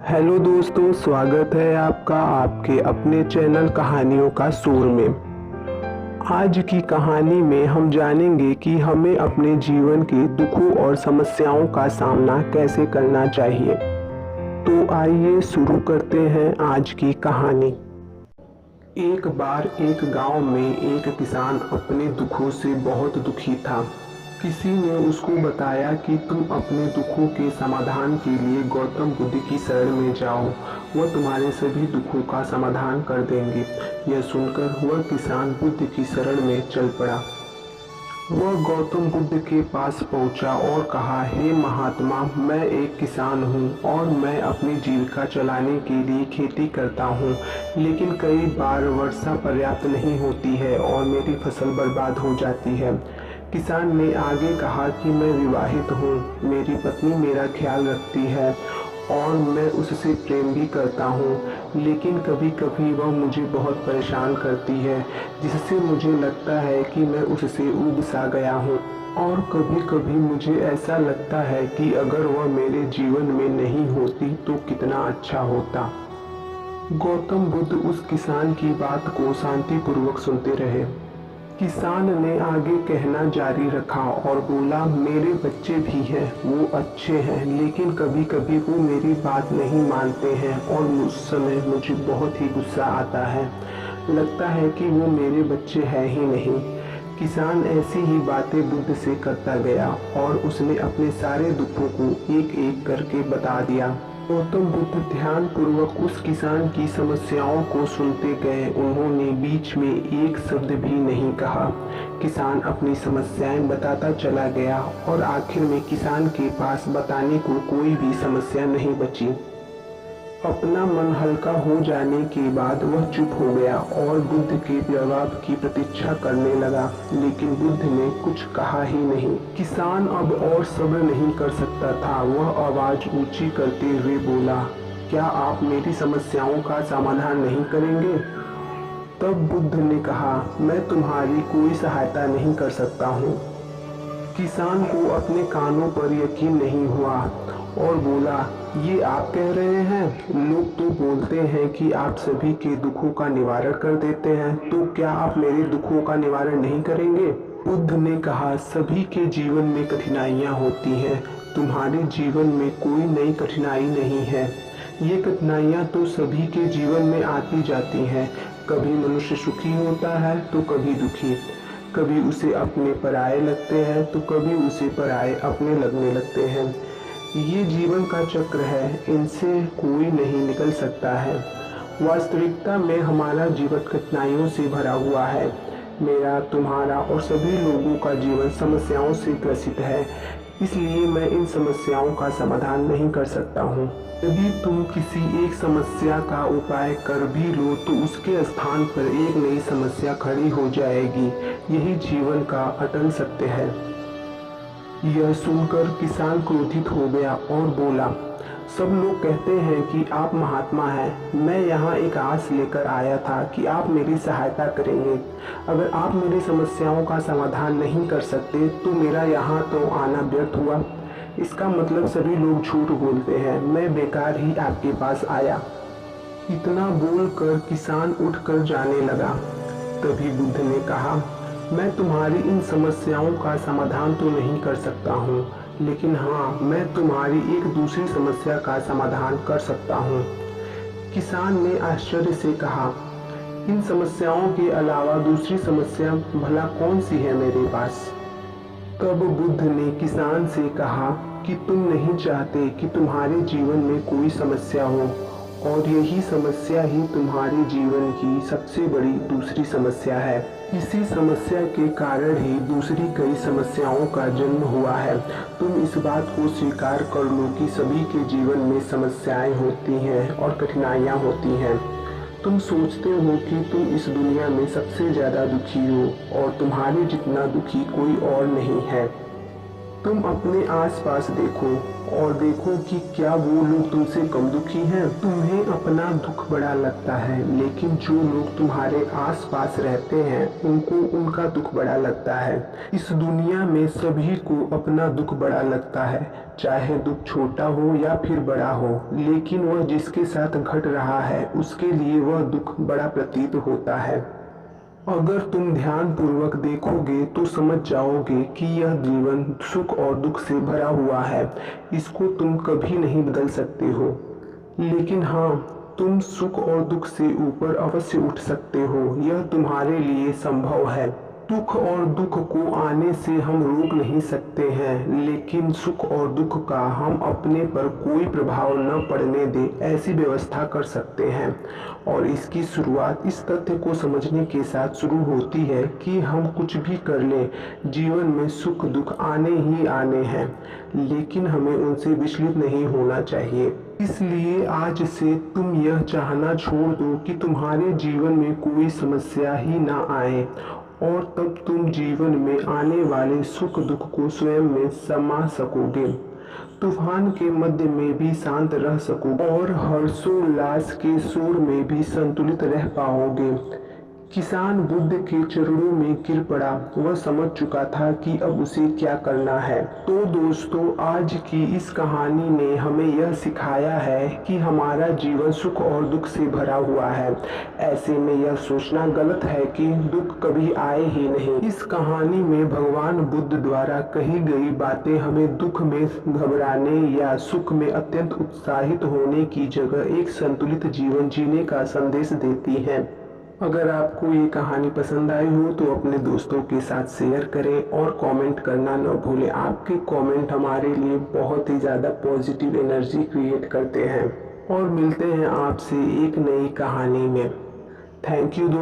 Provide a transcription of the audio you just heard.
Hello दोस्तों, स्वागत है आपका आपके अपने चैनल कहानियों का शोर में। आज की कहानी में हम जानेंगे कि हमें अपने जीवन के दुखों और समस्याओं का सामना कैसे करना चाहिए। तो आइए शुरू करते हैं आज की कहानी। एक बार एक गांव में एक किसान अपने दुखों से बहुत दुखी था। किसी ने उसको बताया कि तुम अपने दुखों के समाधान के लिए गौतम बुद्ध की शरण में जाओ, वह तुम्हारे सभी दुखों का समाधान कर देंगे। यह सुनकर वह किसान बुद्ध की शरण में चल पड़ा। वह गौतम बुद्ध के पास पहुंचा और कहा, हे महात्मा, मैं एक किसान हूं और मैं अपनी जीविका चलाने के लिए खेती करता हूं, लेकिन कई बार वर्षा पर्याप्त नहीं होती है और मेरी फसल बर्बाद हो जाती है। किसान ने आगे कहा कि मैं विवाहित हूँ, मेरी पत्नी मेरा ख्याल रखती है और मैं उससे प्रेम भी करता हूँ, लेकिन कभी कभी वह मुझे बहुत परेशान करती है, जिससे मुझे लगता है कि मैं उससे ऊब सा गया हूँ। और कभी कभी मुझे ऐसा लगता है कि अगर वह मेरे जीवन में नहीं होती तो कितना अच्छा होता। गौतम बुद्ध उस किसान की बात को शांतिपूर्वक सुनते रहे। किसान ने आगे कहना जारी रखा और बोला, मेरे बच्चे भी हैं, वो अच्छे हैं, लेकिन कभी कभी वो मेरी बात नहीं मानते हैं और उस समय मुझे बहुत ही गुस्सा आता है। लगता है कि वो मेरे बच्चे हैं ही नहीं। किसान ऐसी ही बातें बुद्ध से करता गया और उसने अपने सारे दुखों को एक एक करके बता दिया। गौतम बुद्ध ध्यान पूर्वक उस किसान की समस्याओं को सुनते गए। उन्होंने बीच में एक शब्द भी नहीं कहा। किसान अपनी समस्याएं बताता चला गया और आखिर में किसान के पास बताने को कोई भी समस्या नहीं बची। अपना मन हल्का हो जाने के बाद वह चुप हो गया और बुद्ध के जवाब की प्रतीक्षा करने लगा, लेकिन बुद्ध ने कुछ कहा ही नहीं। किसान अब और सब्र नहीं कर सकता था। वह आवाज ऊंची करते हुए बोला, क्या आप मेरी समस्याओं का समाधान नहीं करेंगे? तब बुद्ध ने कहा, मैं तुम्हारी कोई सहायता नहीं कर सकता हूँ। किसान को अपने कानों पर यकीन नहीं हुआ और बोला, ये आप कह रहे हैं? लोग तो बोलते हैं कि आप सभी के दुखों का निवारण कर देते हैं, तो क्या आप मेरे दुखों का निवारण नहीं करेंगे? बुद्ध ने कहा, सभी के जीवन में कठिनाइयां होती हैं, तुम्हारे जीवन में कोई नई कठिनाई नहीं है। ये कठिनाइयां तो सभी के जीवन में आती जाती हैं। कभी मनुष्य सुखी होता है तो कभी दुखी, कभी उसे अपने पराये लगते हैं तो कभी उसे पराये अपने लगने लगते हैं। ये जीवन का चक्र है, इनसे कोई नहीं निकल सकता है। वास्तविकता में हमारा जीवन कठिनाइयों से भरा हुआ है। मेरा, तुम्हारा और सभी लोगों का जीवन समस्याओं से ग्रसित है, इसलिए मैं इन समस्याओं का समाधान नहीं कर सकता हूँ। यदि तुम किसी एक समस्या का उपाय कर भी लो तो उसके स्थान पर एक नई समस्या खड़ी हो जाएगी। यही जीवन का अटल सत्य है। यह सुनकर किसान क्रोधित हो गया और बोला, सब लोग कहते हैं कि आप महात्मा हैं। मैं यहाँ एक आस लेकर आया था कि आप मेरी सहायता करेंगे। अगर आप मेरी समस्याओं का समाधान नहीं कर सकते तो मेरा यहाँ तो आना व्यर्थ हुआ। इसका मतलब सभी लोग झूठ बोलते हैं। मैं बेकार ही आपके पास आया। इतना बोलकर किसान उठकर जाने लगा। तभी बुद्ध ने कहा, मैं तुम्हारी इन समस्याओं का समाधान तो नहीं कर सकता हूँ, लेकिन हाँ, मैं तुम्हारी एक दूसरी समस्या का समाधान कर सकता हूँ। किसान ने आश्चर्य से कहा, इन समस्याओं के अलावा दूसरी समस्या भला कौन सी है मेरे पास? तब बुद्ध ने किसान से कहा कि तुम नहीं चाहते कि तुम्हारे जीवन में कोई समस्या हो, और यही समस्या ही तुम्हारे जीवन की सबसे बड़ी दूसरी समस्या है। इसी समस्या के कारण ही दूसरी कई समस्याओं का जन्म हुआ है। तुम इस बात को स्वीकार कर लो कि सभी के जीवन में समस्याएं होती हैं और कठिनाइयां होती हैं। तुम सोचते हो कि तुम इस दुनिया में सबसे ज्यादा दुखी हो और तुम्हारे जितना दुखी कोई और नहीं है। तुम अपने आसपास देखो और देखो कि क्या वो लोग तुमसे कम दुखी हैं। तुम्हें अपना दुख बड़ा लगता है, लेकिन जो लोग तुम्हारे आसपास रहते हैं उनको उनका दुख बड़ा लगता है। इस दुनिया में सभी को अपना दुख बड़ा लगता है, चाहे दुख छोटा हो या फिर बड़ा हो, लेकिन वह जिसके साथ घट रहा है उसके लिए वह दुख बड़ा प्रतीत होता है। अगर तुम ध्यान पूर्वक देखोगे तो समझ जाओगे कि यह जीवन सुख और दुख से भरा हुआ है। इसको तुम कभी नहीं बदल सकते हो, लेकिन हाँ, तुम सुख और दुख से ऊपर अवश्य उठ सकते हो। यह तुम्हारे लिए संभव है। सुख और दुख को आने से हम रोक नहीं सकते हैं, लेकिन सुख और दुख का हम अपने पर कोई प्रभाव न पड़ने दे ऐसी व्यवस्था कर सकते हैं। और इसकी शुरुआत इस तथ्य को समझने के साथ शुरू होती है कि हम कुछ भी कर लें, जीवन में सुख दुख आने ही आने हैं, लेकिन हमें उनसे विचलित नहीं होना चाहिए। इसलिए आज से तुम यह चाहना छोड़ दो कि तुम्हारे जीवन में कोई समस्या ही ना आए, और तब तुम जीवन में आने वाले सुख दुख को स्वयं में समा सकोगे। तूफान के मध्य में भी शांत रह सकोगे और हर्षोल्लास के शोर में भी संतुलित रह पाओगे। किसान बुद्ध के चरणों में गिर पड़ा। वह समझ चुका था कि अब उसे क्या करना है। तो दोस्तों, आज की इस कहानी ने हमें यह सिखाया है कि हमारा जीवन सुख और दुख से भरा हुआ है। ऐसे में यह सोचना गलत है कि दुख कभी आए ही नहीं। इस कहानी में भगवान बुद्ध द्वारा कही गई बातें हमें दुख में घबराने या सुख में अत्यंत उत्साहित होने की जगह एक संतुलित जीवन जीने का संदेश देती हैं। अगर आपको ये कहानी पसंद आई हो तो अपने दोस्तों के साथ शेयर करें और कमेंट करना न भूलें। आपके कमेंट हमारे लिए बहुत ही ज़्यादा पॉजिटिव एनर्जी क्रिएट करते हैं। और मिलते हैं आपसे एक नई कहानी में। थैंक यू दोस्तों।